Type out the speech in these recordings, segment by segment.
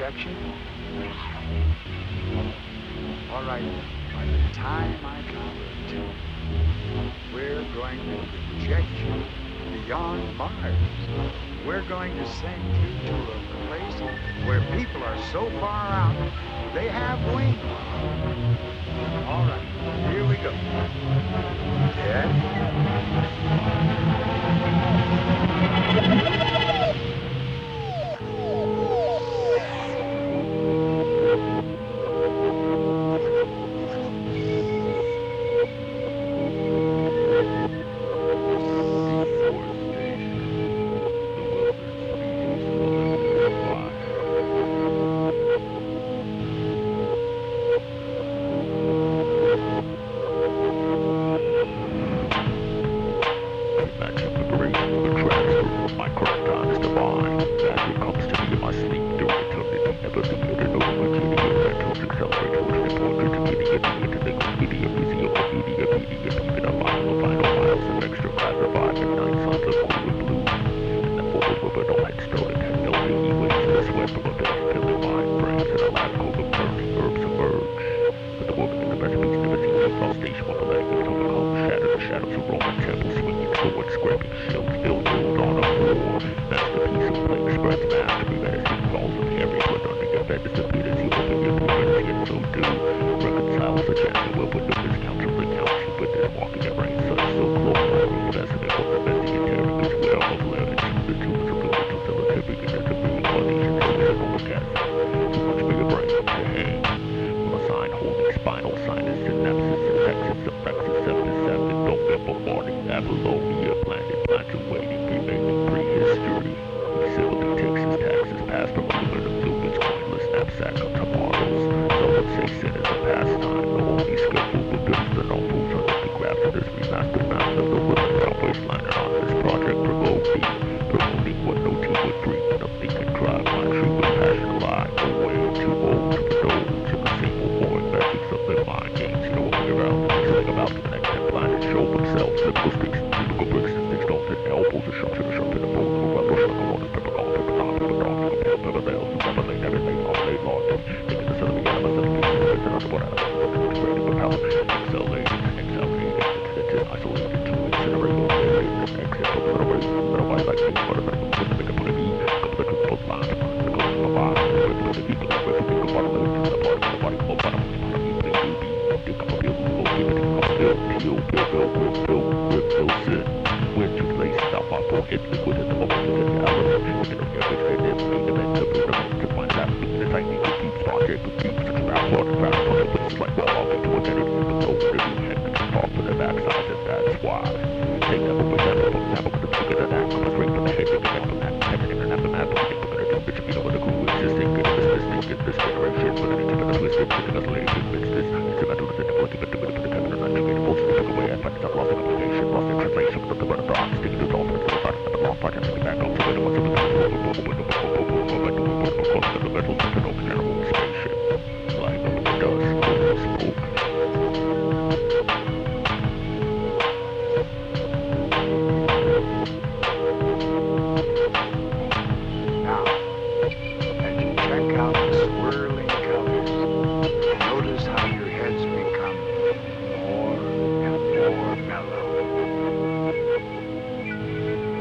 rejection? All right, by the time I count to 10, we're going to reject you beyond Mars. We're going to send you to a place where people are so far out, they have wings. All right, here we go. 10.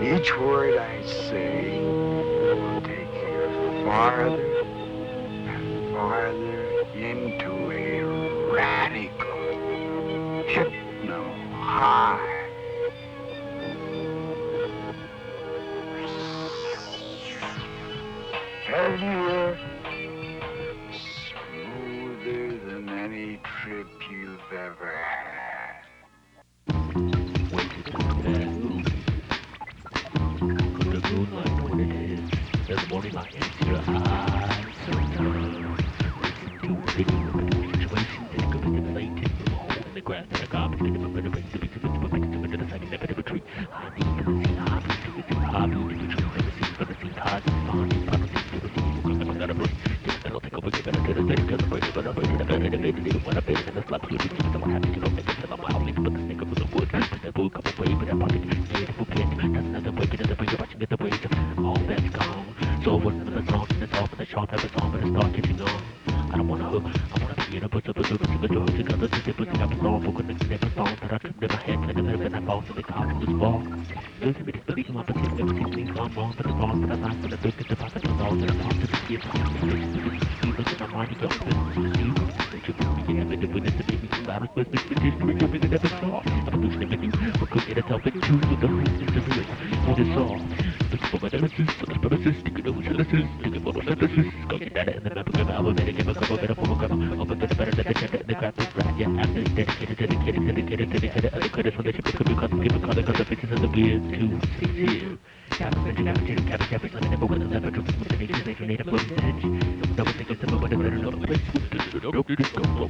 Each word I say will take you farther and farther into a radical hypno-high. Heavier, smoother than any trip you've ever had. Moonlight, know what it is. There's morning light into your eyes. So listen to a video of a new situation that could be manipulated from a hole in the grass and a garbage in a better way to be to the second never retreat. I need to see hobbies to it. Hobbies to retreat. Never seen, but I've seen cars and spawns. Properties to the sea. Because I'm not a break. I'll take a break. Better to the better. Because I'm breaking. But I'm breaking. I'm better than it. Didn't want to better than the slap. You didn't know what happened. You don't make it. I'm howling. But the snake up with the wood. But that bull come away. But that pocket. Beautiful pit. That's another way. Get the break. Watching get the break. All that's gone. So what's the song? The top of the shot. Have a song. But it's put out in my head, and I fall to the cosmos ball. Losing me disbelief in my position, everything thinks I'm wrong, but it's wrong, but I lie for the book, it's about the results, and I'm on to the fear, to the look at my mind, it's open, you, that you can begin to live with it, to make me loud, it's with this, we give me the never saw, evolution of you, we're cooking it up, and choose with the roots, it's the real, for this all, look for my nemesis, so the premises, sticking over genesis, sticking for the nemesis, go get that in the map, give a couple, better give a couple, better for a couple, open the better than the check, and the crap is right, yeah, after dedicated, other credits when they ship it, could be caught, give a call, because the bitches of the beer, 2, 6 here. Cabbage, I never would have ever driven with the nature, they made a floating edge. No one thinks it's a moment, better know the place.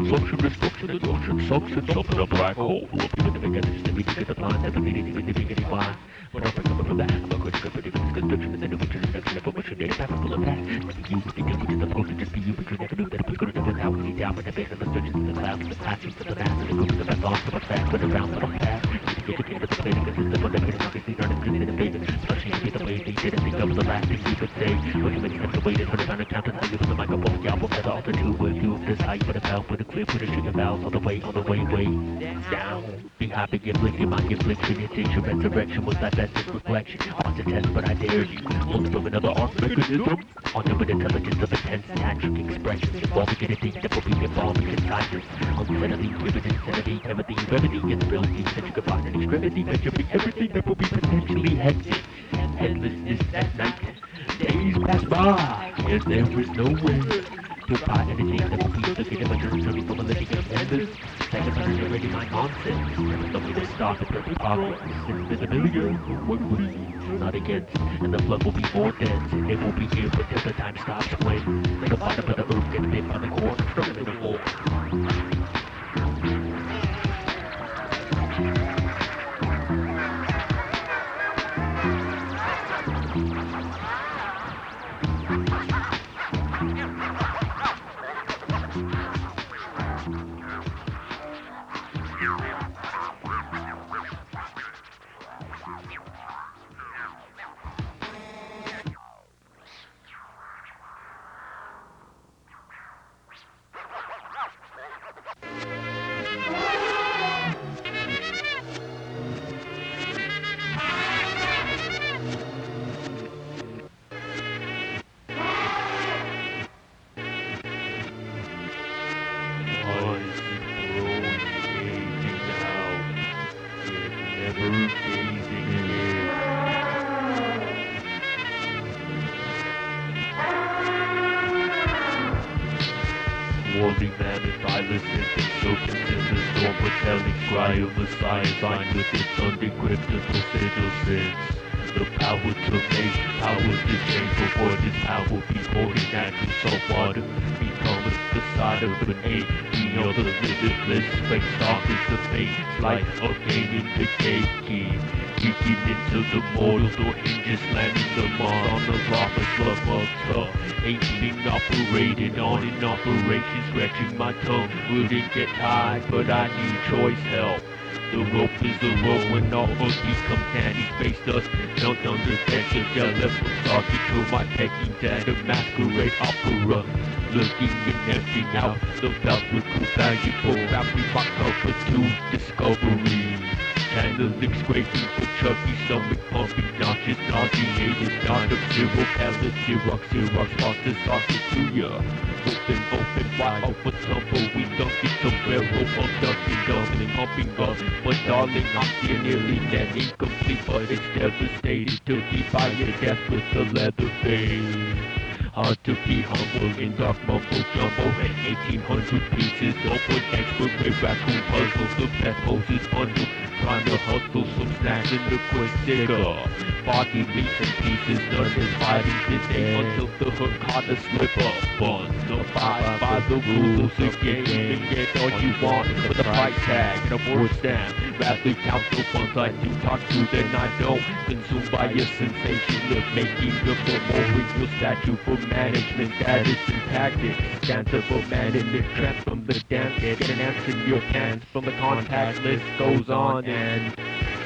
Suction, destruction, adoption, sucks, and up in a black hole. We'll be with the big edges, then we can get the blind, never needing to get the why. But I'll break up from that, I'm a good script, but this construction is in the winter introduction of what should need a path full of that. Maybe you would think which is supposed to just be you, but you never knew that it was good enough without we down with the base of the surgeons in the clouds, the classrooms of the mass, and the groups of the thoughts of a fast, but around little path. You get to the end of the plate, because it's the one that made it obviously not included in the payment. Flushing to be the way they didn't think that was the last thing we would say. Looking many steps away, then heard it on account of how you was the microphone, y'all will feather alter two with you. This height, but about with a clip, with a sugar valves on the way, way down. Be happy, get blinked, your mind, get blinked, your resurrection was thy bestest reflection. On the test, but I dare you. Only from another arc mechanism. On the with intelligence of intense tantric expressions. Involving anything that will be involving inside us. Unsteadily, rivet insanity, everything, brevity, gets ability, that you can find an extremity, that you'll be everything that will be potentially hectic. Headlessness at night. Days pass by, yes, there is no way to buy anything that will be looking at my journey from a living endless. Seconds under already my nonsense. The way to stop it will be progress. It's been a million, what we not against, and the flood will be more dense. It will be here, but till the time stops when the bottom of the earth gets bit by the core, struck in the war. Warning man, if I listen, think serpents in the storm, foretelling cry of Messiah, signed with its undecryptable sigil sense. The power to make, power to change, but what is power? Be poured in natural salt water, become the side of an eight, beyond the limitless space, darkness of fate, light of gaining the gate. Peeking into the mortal door hinges, slamming the mars on the lava slug of tongue. Ain't being operated on in operation, stretching my tongue. Wouldn't get tired, but I need choice help. The rope is the rope when all boogie comes down, he faced us. Jumped on the deck of your left from talking to my pecking dad, a masquerade opera. Looking and emptying out the belt with cool valuable rap we rock over to discovery. Channeling scraping for chubby stomach pumping, nauseous, nauseated, not of zero pallet, Xerox, pasta sauce to ya. Open, wide open tumble, we dunk it sombrero, ducking, dumpling, pumping up. But darling, I'm still nearly dead, incomplete, but it's devastated to be by your death with the leather vein. Hard to be humble in dark mumble jumbo, 1800 pieces, open expert with raccoon puzzles, the best poses bundle. Trying to hustle some snacks in the quick cigar. Foggy meats and pieces, none is fighting today until the hook caught a slip up. Buns, abide by the rules of the game and get all you want with a price tag and a board stamp. Rather count the ones I do talk to than I don't. Consumed by a sensation of making a memorial statue for management status and tactics. Stands of a man in the trap from the dance, get an ants in your pants from the contact list goes on. And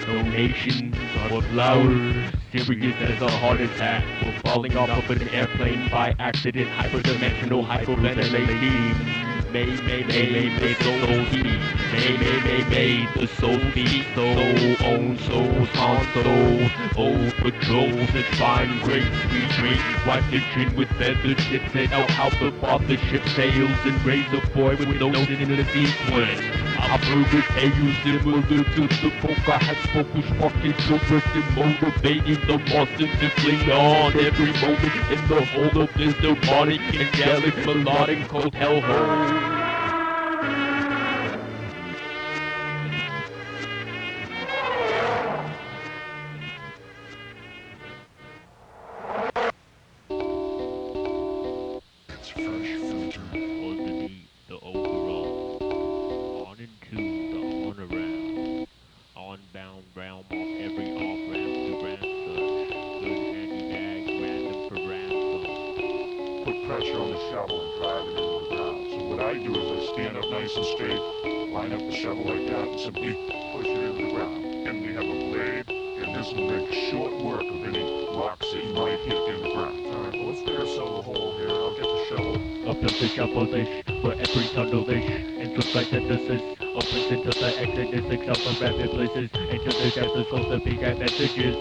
donations are flowers, serious as a heart attack. We're falling off of an airplane by accident, hyperdimensional hyperventilating. May the soul speak. May the soul speak. Soul own souls on souls. Old patrols that find great sweet drink. Wipe the chin with feather tips and out how the authorship sails and raise a boy with no sin in the sequence. I prove it, hey, you similar to the book I have spoken, sparking silver and motivating the monsters to fling on every moment in the whole of this demonic, angelic, melodic, cold hellhole. It's fresh filter. Underneath the overall, on into the on around, onbound realm off every off ramp to ransom. Good handy bag, random for ransom. Put pressure on the shovel and drive it into the ground. So what I do is I stand up nice and straight, line up the shovel like that, and simply push it into the ground. And we have a blade, and this will make short work of any rocks that you might hit in the ground. Alright, well, let's dig ourselves a hole here. I'll get the shovel. Up to the shovel-ish, for every tunnel-ish, into synthesis, opens into the exodus, except for rapid places, into the depths of the big messages.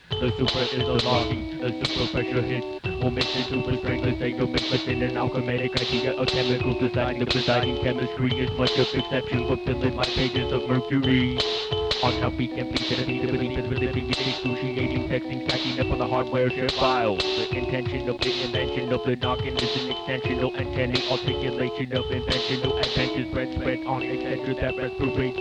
The super is unlocking, the super pressure hits, will make the super strength, they go mix within an alchemic idea of chemicals designing the presiding chemistry is much of exception, but filling my pages of mercury. On how we can please the need to believe is living in excruciating texting, stacking up on the hardware share files. The intention of the invention of the knocking is an extensional antennae, articulation of inventional adventures, spread on, etc. that respirates.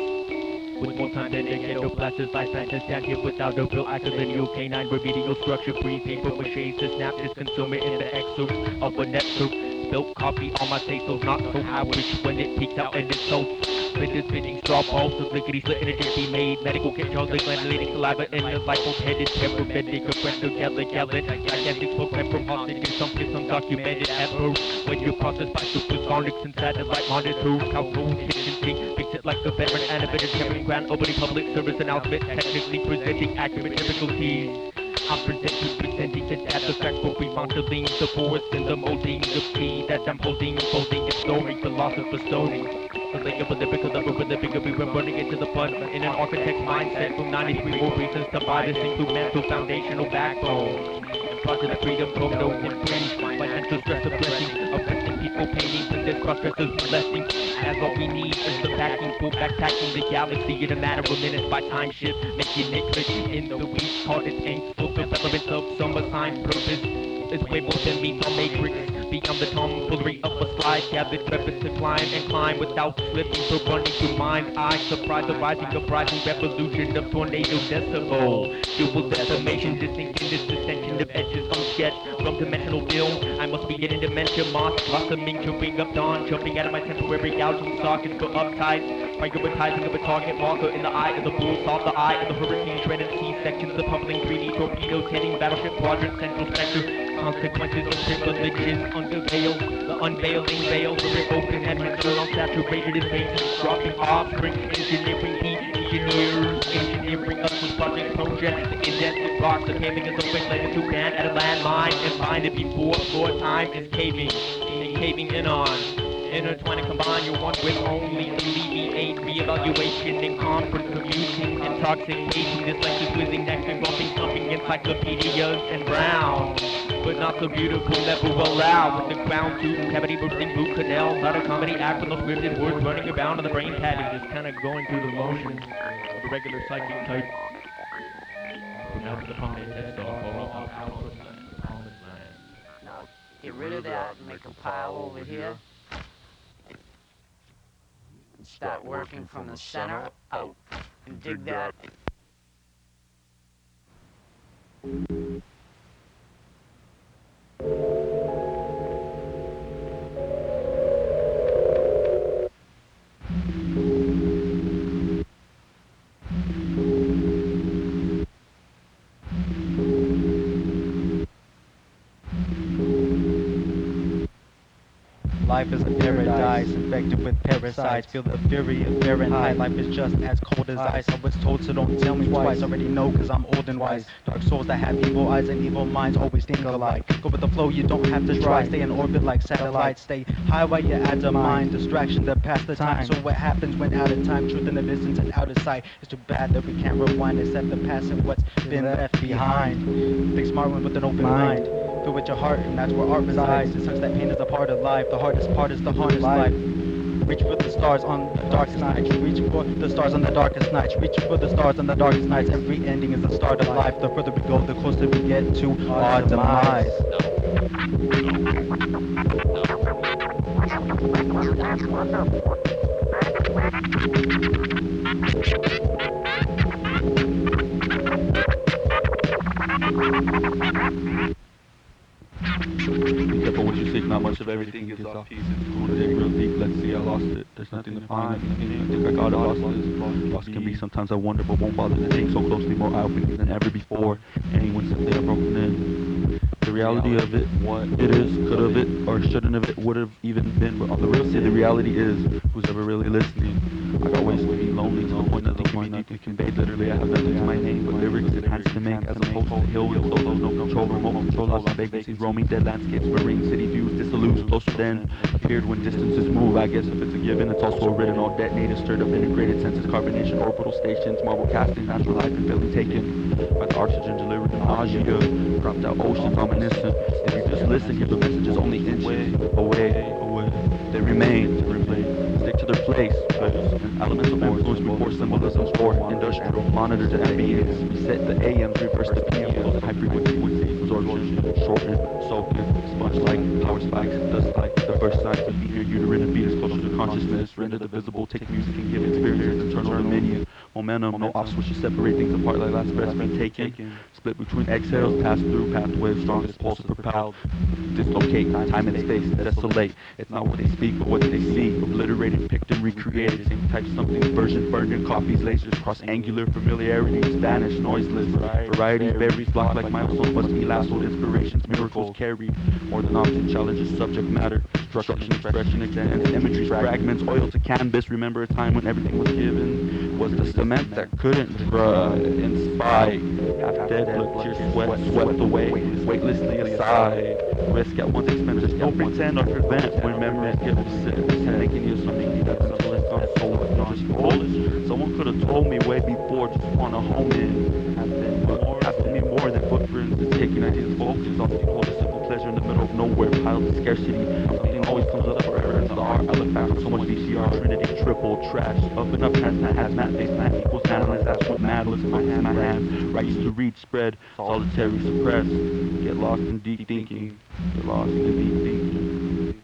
With more time than a ghetto blasters, life fantasy stand here without a real academical canine remedial structure, free paper mache to snap this consumer in the excerpt of a network. Spilled coffee on my say-so, not so I wish when it peeks out and it's so spitting straw balls of lickety split energy be made. Medical kit Charlie glanulating saliva in a lipo-headed paramedic, a friend of gallon, gigantic program from hostages, some undocumented at birth. When you're processed by supersonics and satellite monitors, calhoun kitchen sink, fix it like a veteran animated carrying grand opening public service announcement, technically presenting accurate difficulties. I'm presenting it as a fact, but we modeling the forest and the molding of key that I'm holding, folding its story, philosopher story. The lake of a lyrical level with the bigger we were running into the fun in an architect's mindset from 93 more reasons to buy this include mental foundational backbone. And project freedom from no infringe, financial stress of blessing, oppressing people paintings and this cross dressers blessing. As all we need is the backing for backpacking the galaxy in a matter of minutes by time shift, making it click in the weak hearted angst, fulfill relevance of some assigned purpose. It's way more than meets our matrix. Beyond the tomfoolery of a slide, gathered weapons to climb and climb without slipping. So running through mind, I surprise the rising uprising revolution of tornado decibel. Dual decimation, distinction, this dissension of edges unsketched from dimensional film. I must be getting dementia, moss blossoming, chewing up dawn, jumping out of my temporary gouging sockets for uptight. Prioritizing of a target marker in the eye of the bull, solve the eye of the hurricane, shredded C-sections, the pummeling 3D torpedoes hitting battleship quadrant, central spectre. Consequences of privileges unveiled, the unveiling veils of an open atmosphere unsaturated in veins, dropping offspring, engineering heat, engineering us with project project, the indented rocks, the paving is open, later to man at a landmine, and find it before floor time is caving, and caving in on. Intertwine and combine your one with only alleviate reevaluation and conference commuting intoxication. This like is whizzing next and bumping something encyclopedias and brown. But not so beautiful, never allowed. With the ground tooth, cavity bursting root canal. Not a comedy act with no scripted words running around on the brain patty. Just kind of going through the motions of a regular psychic type. From out to the prominent test off, all out output land, promised land. Now get rid of that and make a pile over here. And start working from the center out. And dig that. Life is a paradise, infected with parasites. Feel the fury of Fahrenheit. Life is just as cold as ice. I was told, so don't tell me twice. Already know, cause I'm old and wise. Dark souls that have evil eyes and evil minds always think alike. Go with the flow, you don't have to try. Stay in orbit like satellites. Stay high while you add to mind. Distraction to pass the time. So what happens when out of time? Truth in the distance and out of sight. It's too bad that we can't rewind, except the past and what's been left behind. Think smart one with an open mind. Feel with your heart, and that's where art resides. It sucks that pain is a part of life. The hardest part is the harness life. Reach for the stars on the darkest nights. Reach for the stars on the darkest nights. Reach for the stars on the darkest nights. Every ending is the start of life. The further we go, the closer we get to our demise. Be careful what you seek, not much of everything is off piece. It's cool to dig real deep, let's see, I lost it. There's nothing to find, I think I got it, lost this. Lost can be, sometimes I wonder, but won't bother to think so closely, more eye-opening than ever before. Anyone simply have broken in. The reality of it, what it is, could have it, or shouldn't have it, would have even been, but on the real side, the reality is, who's ever really listening? I got ways to be lonely to the point nothing can be conveyed. Literally, I have nothing to my name, but lyrics it has to make, as opposed to hill and solos, no control, remote control, lost in vacancies, roaming dead landscapes, marine city views, dissolute, closer than appeared when distances move. I guess if it's a given, it's also a written, all detonated, stirred up, integrated senses, carbonation, orbital stations, marble casting, natural life and feeling taken by the oxygen delivered in nausea, cropped out oceans, ominous. If you just listen, hear the messages only inches away. They remain. Stick to their place. Elemental influence before symbolism, sport, industrial, monitor to ambience. Reset the AMs, reverse the PMs. High frequency absorption, shorten, soaking, sponge like power spikes, dust like the first sign to be here. Uterine and fetus closer to consciousness. Render the visible, take music and give experience internal dominion. Momentum, no off switches separate things apart like last breaths being taken. Split between exhales, pass through pathways, strongest pulses propelled. Dislocate, time and space, desolate. It's not what they speak, but what they see. Obliterated, picked and recreated. Same type, something, version, burned in copies, lasers, cross angular, familiarity, Spanish, noiseless. Variety varies, block like milestones, must be lassoed. Inspirations, miracles carry. More than object, challenges, subject matter. Structuring, expression, extends, imagery, fragments, oil to canvas. Remember a time when everything was given. Was the cement that couldn't dry in spite. Half dead, look, tears, sweat, swept away, weightlessly aside. Risk at one's expense, just don't pretend or prevent when memories get resent. Making you something that's until it's gone so it's not just foolish. Someone could have told me way before, just wanna home in. Have to be more than footprints, it's taking ideas, focus on people, a simple pleasure in the middle of nowhere, piles of scarcity. Something always comes up forever in the art. I look back on so much VCR, Trinity, triple, trash. Up and up, transplant, hazmat, face plant, equals analyze, that's what mad, looks my hand, rights to reach, spread, solitary, suppress, get lost in deep thinking, get lost in deep thinking.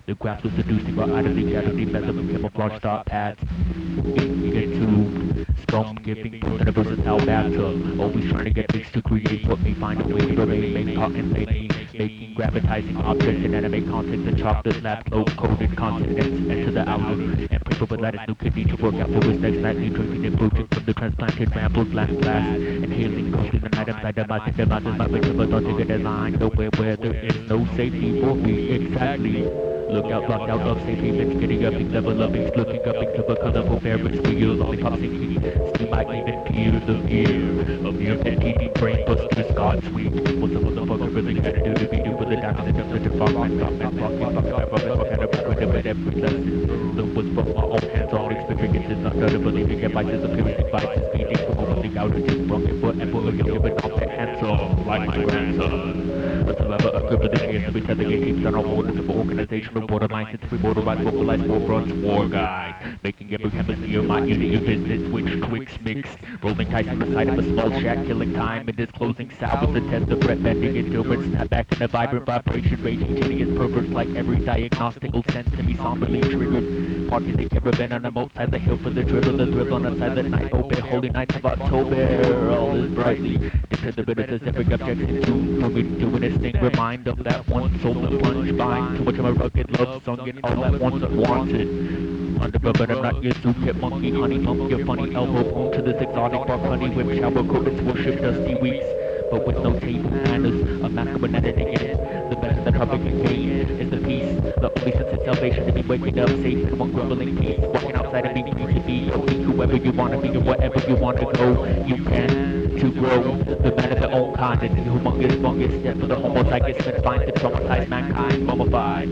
The graphs were seducing or idly gathering measurement camouflage star pads. Into scum giving person a versatile battle. Always trying to get mixed to create what may find a way to remain. Make cotton making gravitizing objects and animate content. The chocolate lab low coded consonants enter the outer and pray for lattice new kidney to work out for his next night. Nutrition emerging from the transplanted ramble glass. Inhaling closely the night outside the mountain. The mountains my winter but don't take a deadline. Nowhere where there is no safety for me exactly. Look out, locked out of safe havens, getting up, level up, looking up into the colorful beverage wheels, lollipops sinking, steam might even peer the gear of your pet eating brain busters, God sweet. What's a motherfucker really gotta do to be do for the diamond and the fuck man, fuck man, fuck you, fuck man, fuck man, fuck out of my window with every lesson. The was from my own hands on experiences, not done to believing advices, appearance advices, feeding from overly out of just broken forever, you're giving off that handsome, like my grandson. A survivor of crippling against to be telling it keeps on our orders of organizational borderlines since we borderline vocalized forefronts, war guys. Making every hemisphere my unit of business, switch, twix, mixed. Rolling dice on the side of a small shack, killing time in this closing salve with the test of breath bending endurance. Snap back in a vibrant vibration, raging hideous perverts like every diagnostical sense to be somberly triggered. Parties they ever been on a moat side the hill for the drill on a silent night, open holy nights of October, all is brightly. Into the bitterness, every objection to doing this thing, remind of that one soul that plunged by. Too much of my rugged love sung in all at once unwanted. Undercover, I'm not your soup, monkey, honey, pump your funny elbow home to this exotic bark, honey, whip, shower, curtains, worship, dusty weeks. But with no table manners, a masculine editing in it. The best that public can gain is the peace. The only sense of salvation to be waking up safe in one grumbling peace. Walking outside and being free to be whoever you want to be and wherever you want to go. You can to grow the man of their own kind. It's a humongous, fungus step for the homozygous that finds to traumatize mankind, mummified.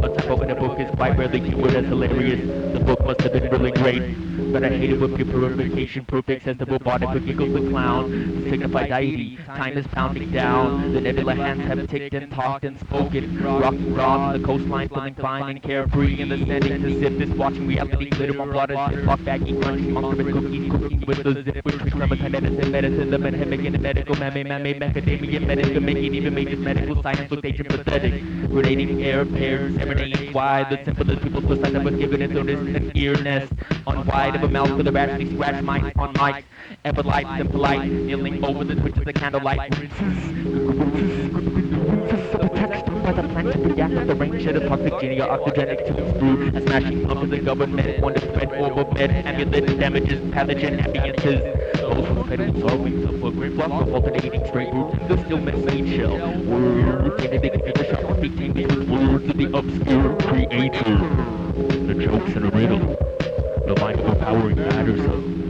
A typo in a book is quite rarely keyword as hilarious. The book must have been really great. But I hate it with your purification perfect as the robotic with giggles the clown. To signify deity, time is pounding down. The nebula hands have ticked and talked and spoken. Rocking raw to the coastline, feeling fine and carefree. And the sending to zip is watching reality glitter on blood as ziploc baggy crunchy monster with cookies cooking with the zip which we clementine medicine, the medhemic and the medical mame macadamia medical making even make this medical science look agent pathetic. Grenading air pairs, emanating wide. The simplest people's suicide that was given its own an ear nest. On wide of a mouth for the actually scratch mics on mics. Ever light and polite, kneeling over the twitch of the candlelight. By the plant to the gas of the rain shed a toxic genie or oxygenic to its brew. A smashing pump of the government, one to spread orb of med, amulet damages, pathogen ambiances. Those who pedal solving suffer great loss of alternating straight roots in the still made shell. Words, Benedict in the shop must be tamed with words of the obscure creator. The jokes in a riddle, the mind overpowering matters of.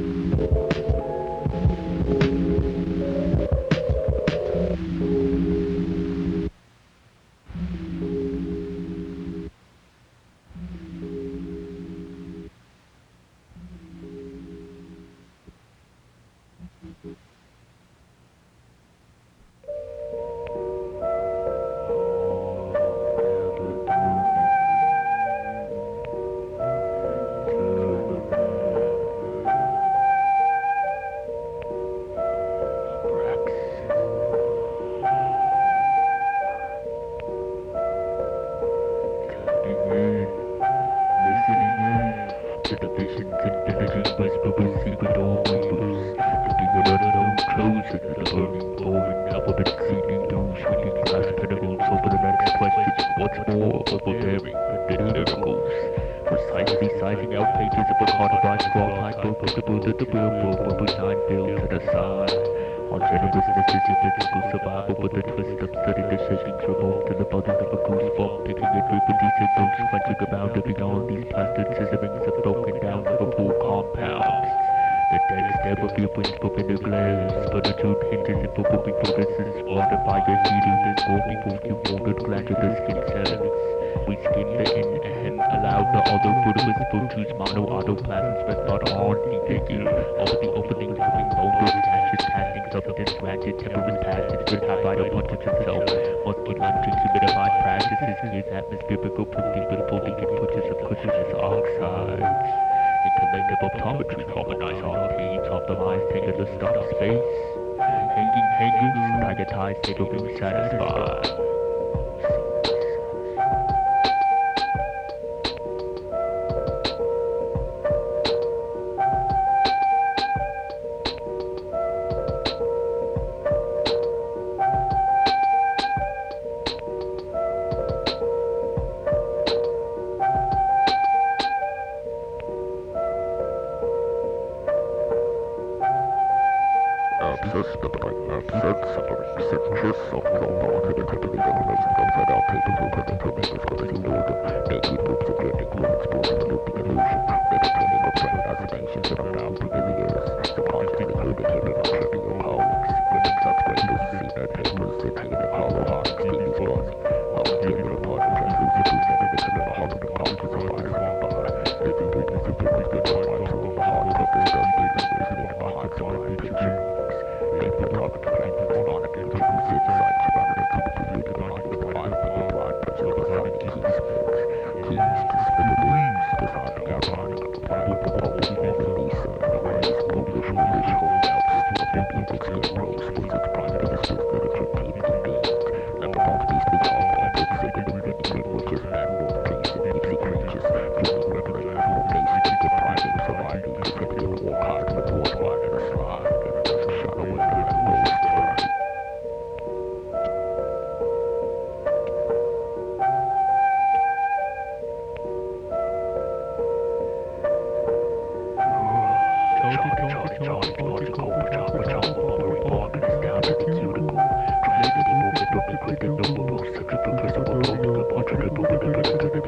charge, logical, patrol, report, and established cuticle. Tragedy, moving from the cricket, no rules, centrifugal, principle, logical, portrait, picture, credit,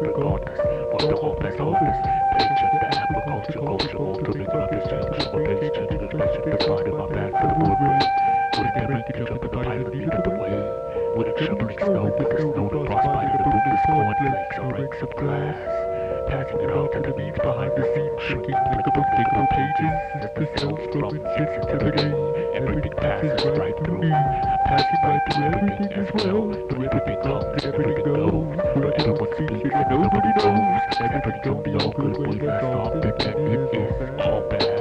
regardless, what's the whole best office? Picture the agriculture, culture, altering my distribution, my base, checking the station, deciding my back to the woodwork. With the breakage of the pilot, lead the way. With a trembling snow, with the snow to frostbite of the boomless cornflakes, or ranks of glass. Passing it off to the means behind the scenes, shrinking clickable pages as the cells from insensitivity. Everything passes right through me, passing right through everything as well. But everything comes and everything goes. But everyone speaks and nobody knows. Everything's only all good when that's all that it is all bad.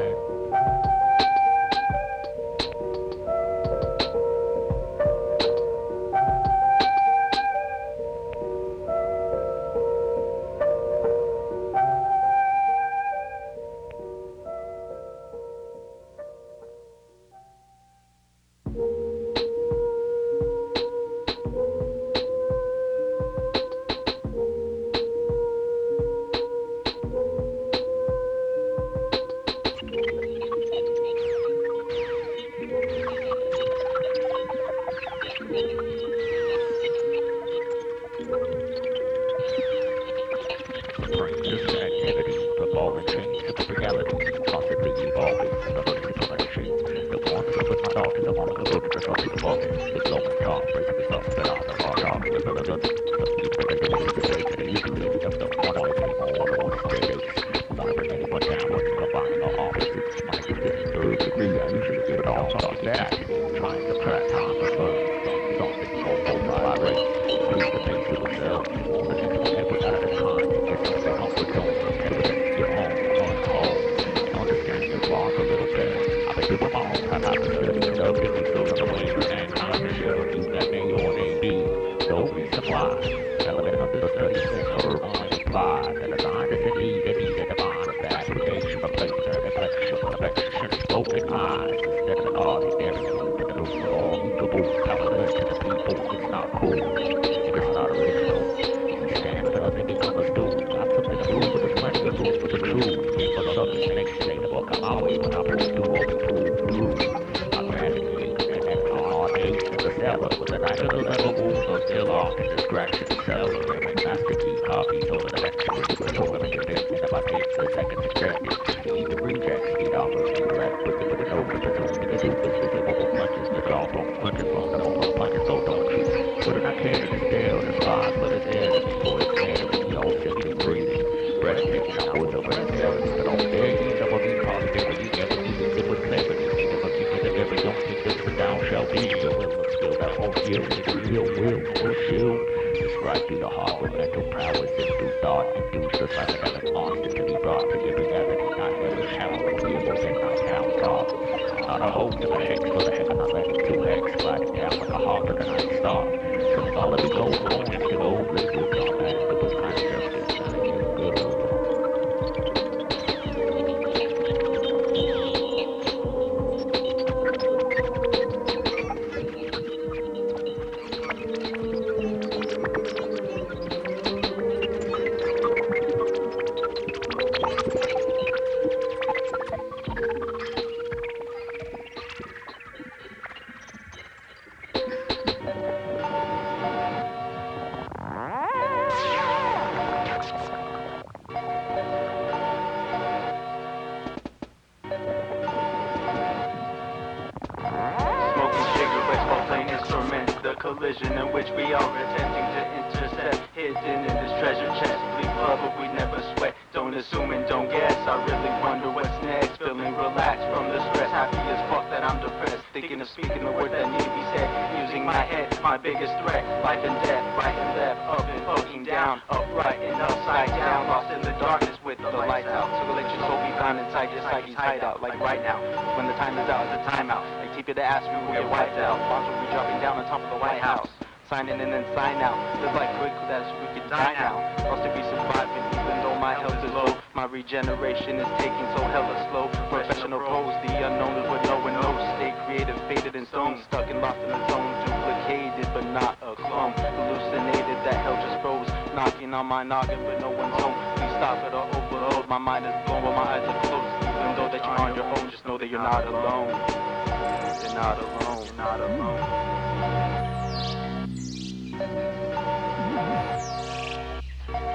Collision in which we are attempting to intercept, hidden in this treasure chest. Bleed blood, but we never sweat. Don't assume and don't guess. I really wonder what's next. Feeling relaxed from the stress. Happy as fuck that I'm depressed. Thinking of speaking the words that need to be said. Using my head, my biggest threat. Life and death, right and left, up and fucking down, upright and upside down. Lost in the darkness with the lights out. So let your soul be found inside your psyche's hideout. Like right now, when the time is out, it's a timeout. Keep it to ask, we will get wiped out. Bombs will be dropping down on top of the White House. Sign in and then sign out. Live like quick, that's we can die now. Lost to be surviving, even though my health is low. My regeneration is taking so hella slow. Professional pose, the unknown is what no one knows. Stay creative, faded in stone. Stuck and lost in the zone. Duplicated, but not a clone. Hallucinated, that hell just froze. Knocking knocking on my noggin, but no one's home. Please stop it or overload. My mind is blown while my eyes are closed. Even though that you're on your own, just know that you're not alone. You're not alone. You're not alone.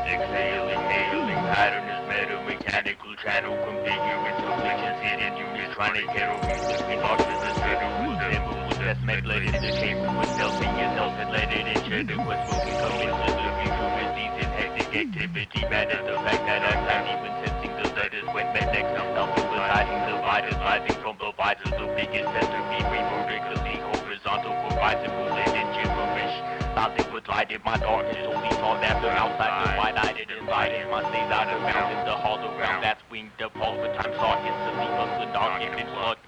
Exhaling, hailing, pattern is metal, mechanical channel, configuring solutions, hidden units, trying to carry music, we lost in the settle with symbols, that's let in the chamber, with self-in yourself and let it in cheddar, what's smoking coming to the future, disease and hectic activity, matter the fact that I'm not even sensing the letters, when met next, nothing was hiding the vitals, rising from the vitals, the biggest tester, be vertically horizontal, providable, and gibberish. Nothing would light in my darkness, only saw that the outside, the wide-eyed and invited. My stays out of bounds in the hollow ground that's winged up all the time, saw instantly was the dark and been plugged.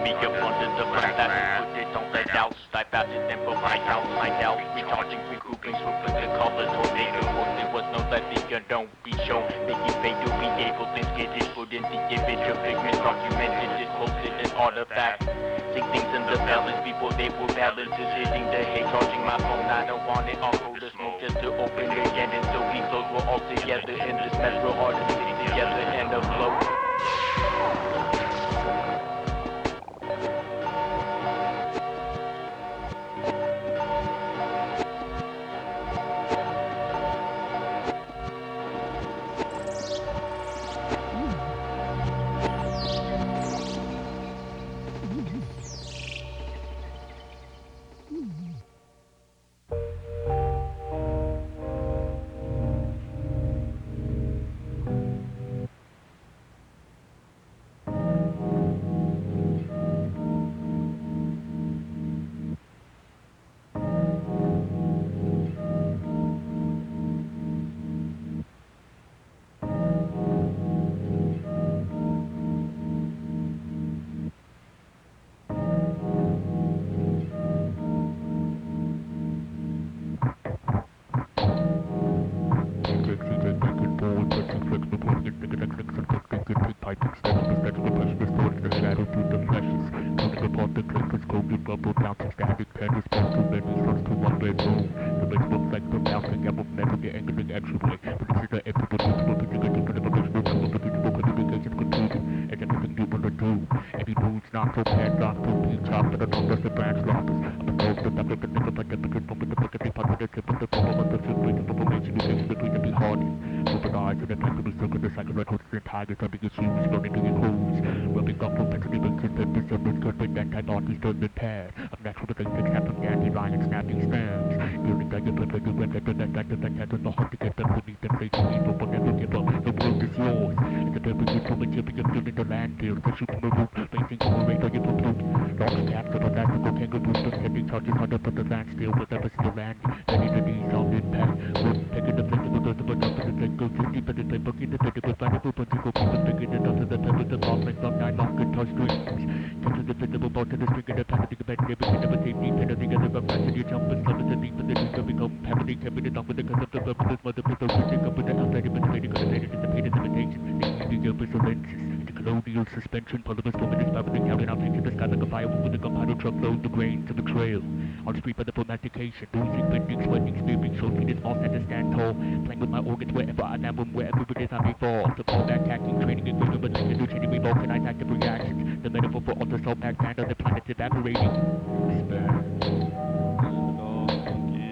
Me up under the ground that we put it on the doubts. I fasted them for my outside out, recharging, recouping, swooping the color tornado. There was no letting you don't be shown, making fate to be able, things get it put in the image of figures, documented, disclosed an artifact. Things in the balance before they were balanced is hitting the hay, charging my phone. I don't want it all go to smoke just to open again, and so we close. We're all together in this metro artistry together and afloat.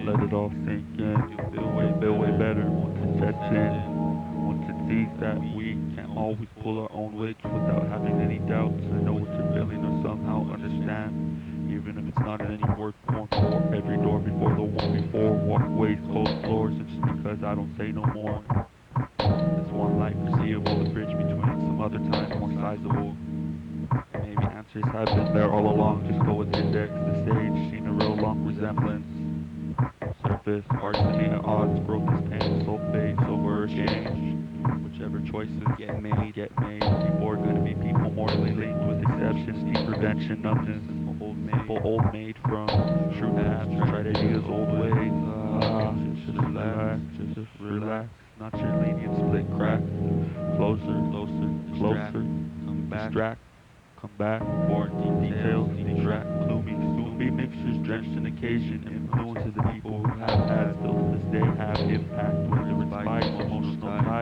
Let it all sink in. You feel way better once it sets in. Once it sees that we can always pull our own weight without having any doubts. I know what you're feeling or somehow understand. Even if it's not in any word form, for every door before the one before, walkways, cold floors, and just because I don't say no more. This one life foreseeable, the bridge between some other times more sizable. Maybe answers have been there all along, just go with index, the sage, seen a real long resemblance. Surface, varsity at odds, growth is pain, sulfate, silver exchange. Whichever choices get made. People are gonna be people mortally linked with exceptions, deep prevention, numbness. Simple old maid from true paths, tried ideas, old ways. Just relax. Not your lenient split crack. Closer, come back. Distract. Come back, more deep details, detract, gloomy mixtures drenched in occasion, influences the people who have had, still to this day have impact, whether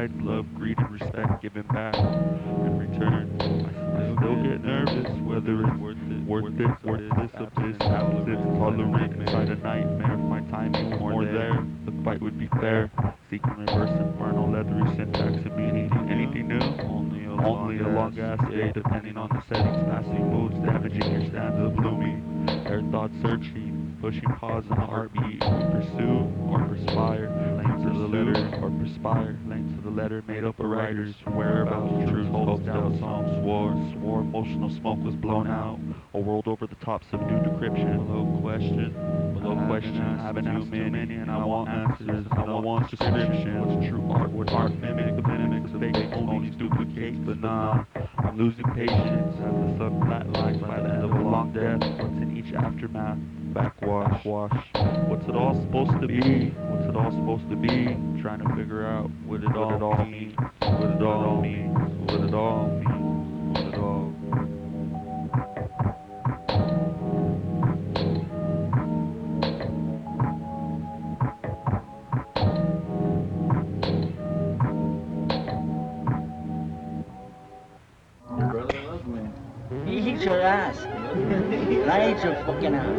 sides, love, greed, and respect given back. In return, I still get nervous whether it's worth this of this absence, tolerant inside a nightmare. Find time even more there. The fight would be fair. Seeking reverse infernal leathery syntax and meaning. Anything new? Only a long ass day, depending on the settings, passing moods, damaging your stanza, blooming. Air thoughts searching, pushing pause in the heartbeat. We pursue or perspire, lanes of the letter, or perspire, lanes of the letter made up of writers. Whereabouts, truth, hopes, doubts, songs, swore, emotional smoke was blown out. A world over the top, subdued decryption. Below question, I haven't asked too many, and I want answers, and I want description. What's true art? What art mimics? The mimics of fake phonies, duplicates, but nah. I'm losing patience as the sun flatlines by the end of a long death. What's in each aftermath? Backwash. What's it all supposed to be? What's it all supposed to be? Trying to figure out what it all means. What it all means. What it all means. What it all. Your brother loves me. He eats your ass. And I ate your fucking ass.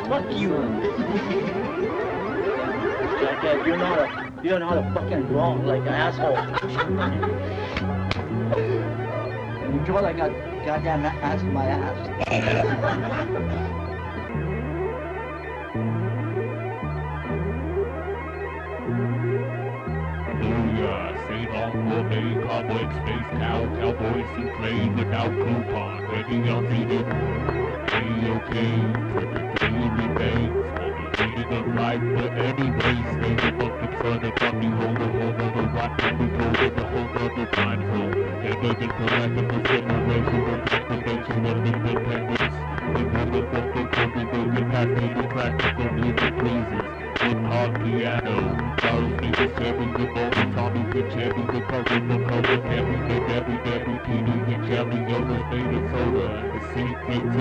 Fuck you. Jacket, you're not a fucking wrong like an asshole. And you throw like a goddamn ass in my ass. Save all gourmet, cowboy space cow, cowboys who play without coupon, ready on seated. Okay, daily banks, for the meaning of life, but anyway, stay the fucking son of fucking hold the rock, and we go to the whole other time zone. They making collectible generation of activation of independence. We want the fucking country, but we pass any classical music pleases. Hip-hop piano, Charles Davis, Jerry, the Bobby, Tommy, the Cherry, the Cover, the Cover, Carry, the Debbie, Petey, the Jelly, Yoda, Made Soda, the CKT,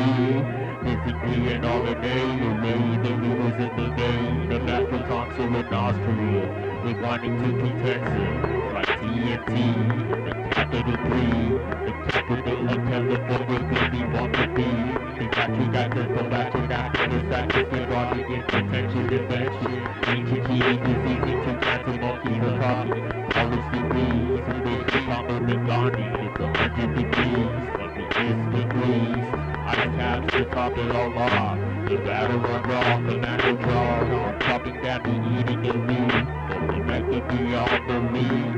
physically and R&A, array, the leaders in the game, the natural tonsil and nostril, rewinding to protection, like TNT, the capital 3, the capital of California, could be want to be, the battery actors, the battery actors, the sacrifice, robbing in potential invention, ancient healing disease, into cancer, monkey, the copy, policy degrees, and the common and Gandhi, it's 100 degrees, but the degrees, ice caps to top it all off, the battle run raw, commander draw, chopping down the eating and lead, but the method beyond belief,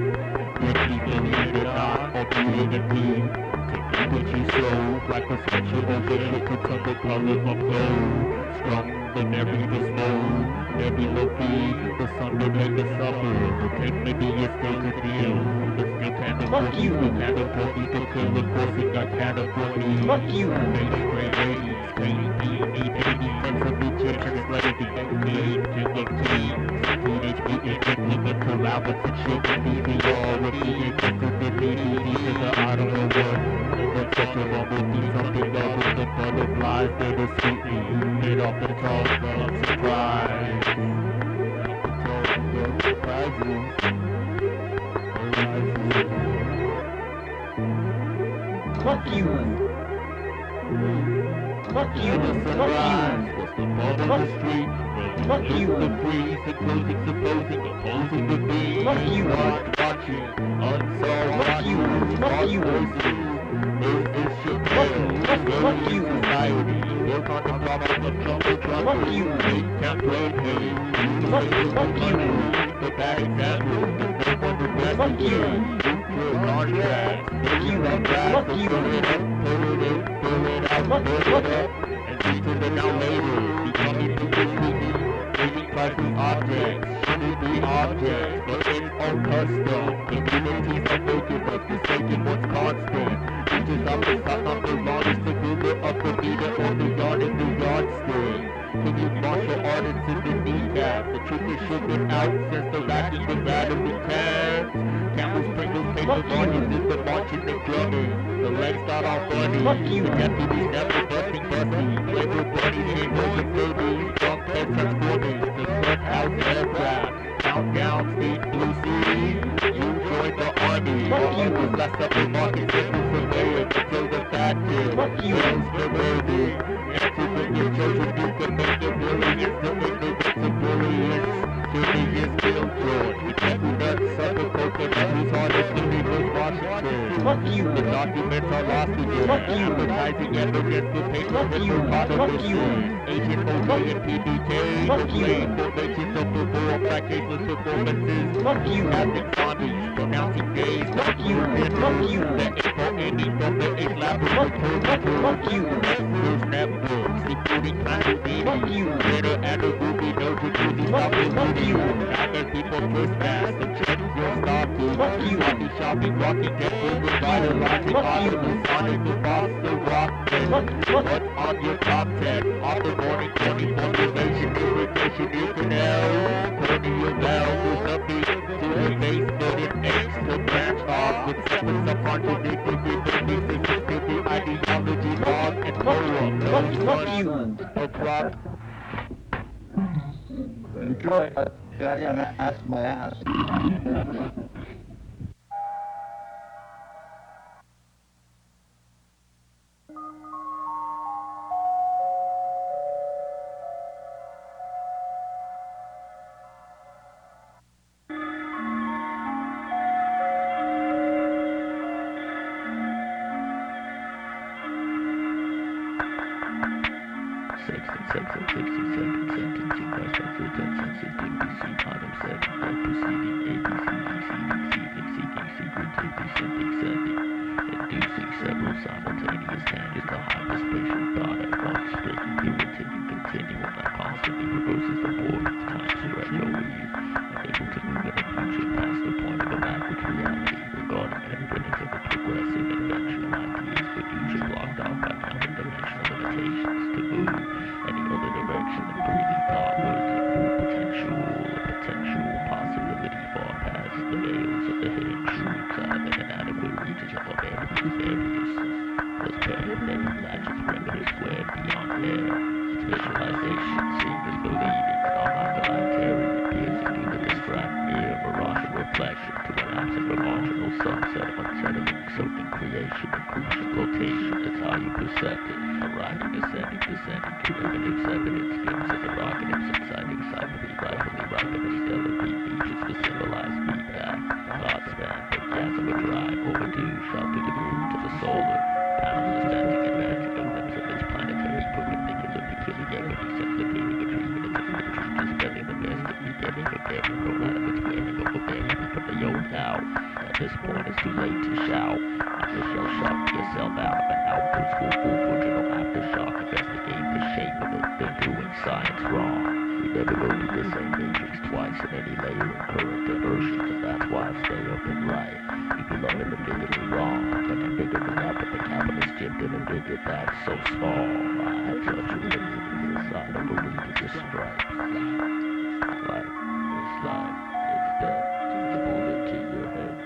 breaking the lead or not, or being a team, taking what you sow, like a special overship to turn the color of gold, strong the nebulous mode, nebula be the sun will make the summer, the technically is still the deal, the still kind of fuck you, the kind of body, the killer coursing got kind of body, fuck you, baby gray ladies, baby, friends of the church translated the NBA, kill of teams, teenage mutant implemental albums and children, BBR, with the accessibility, these are the audible one. Such a moment, be something up with the butterflies that are sweetly made off the tall of surprise. Fuck you! Fuck you! Fuck you! What's the ball on the street? Fuck you! The breeze, the closing, supposing, opposing the beat. Fuck you! Watching, unsolved. Fuck you! Fuck you! Fuck you! Society, work on the problem of trouble, fuck you! Campaign, fuck you! The bad example, the no one regrets, fuck you! Contract, fuck you! Fuck you! Pull it out, and see to the now later, becoming the living priceless objects, shouldn't be objects, but its own custom. Communities are broken, but forsaken what's constant. Just off the top of the largest, the ruler of the meter on the yard in the yardstick. Can you martial artists in the kneecap? The truth is shipping out since the vacuum was battery cans. Campbell's, Pringles, Capers, Onions is the marching and drumming. The legs got all funny. Fuck you. The deputies never busting busty. Flavor bunnies and rolling babies. Drunk head transforming. The sun house aircraft. Countdown, state blue You joined the army. Fuck you. Last up in market, simple surveyor, until the factor. Fuck you. Wells the worthy. Answers in your children, you can make them really instantly know what's a bully is. Jimmy is Killjoy. The chestnut sucker coconut whose honestly was Washington. Fuck you. The documents are lost again. Fuck you. Advertising evidence with paper. Fuck you. Fuck you. Agent OJ and PBK. Fuck you. Formations of the war, practiceless performances. Fuck you. Having zombies, pronouncing gays. Fuck you. Fuck you. The info ending from the 8th laboratory. Fuck you. Westerners networks, including Kanye. Fuck you. Better and a movie, no jacuzzi. Fuck you. Other people trespass, the check will stop you. Fuck you. Rocky shopping, rocking dead, revitalizing optimal sonic, the boss, the rock. What's on your top 10? On the morning, 20 formulation, irrigation, ear canal, corneal valve, or something to the base, but it aches to branch off with separate subcontradict with the pieces, stupid ideology, log, and forum. Fuck you. No problem. Enjoy it. Goddamn ass my ass. Inducing several simultaneous tangents of hyperspatial thought at once, breaking through a ticking continuum that constantly reverses the boring time stretch over you, unable to move in the future past the point of a backwards reality regarding evidence of the progressive inventional ideas but usually blocked off by counter-dimensional limitations to move any other direction than breathing thoughtwards into a potential possibility far past the veils of the hidden truths out of the inadequate reaches of our barriers. Thus paradigmatic latches perimeters square beyond air. Its visualization seeing is believing in our hyperliterian piercing through the distract mere mirage of reflection to an absent or marginal sunset of unsettling soaking creation and crucial location. That's how you perceive it. Arriving, descending, derivatives, evidence, skims as erogatives, inciting, cyberly, rightfully, ripen, stellar beat beaches for symbolized feedback. Thought span, the gas of a drive, overdue, shot through the groove to the solar. Panels dispensing and magic, a glimpse of its planetary perpendicular peculiarity, sensitivity, retrieving its imagery, dispelling the best of beginning, a bearing thrown out of its wearing, overbearing from the yoke out. At this point, it's too late to shout. After shell shock yourself out of an outdoor school full original aftershock, investigate the shape of it, they're doing science wrong. We never go through the same matrix twice in any layer of current diversions, and that's why I stay up and right. You belong in the bigger wrong, but I'm bigger than that, but the capitalist gypped in a bigger that's so small. I judge you with the side of a reader's stripes. Life is life, it's death, it's a bullet to your head.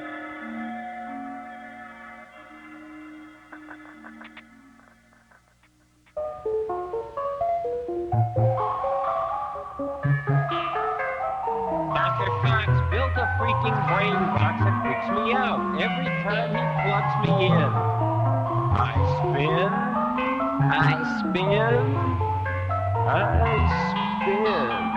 Dr. Cox built a freaking brain box that freaks me out every time he plugs me in. I spin, I spin, I spin.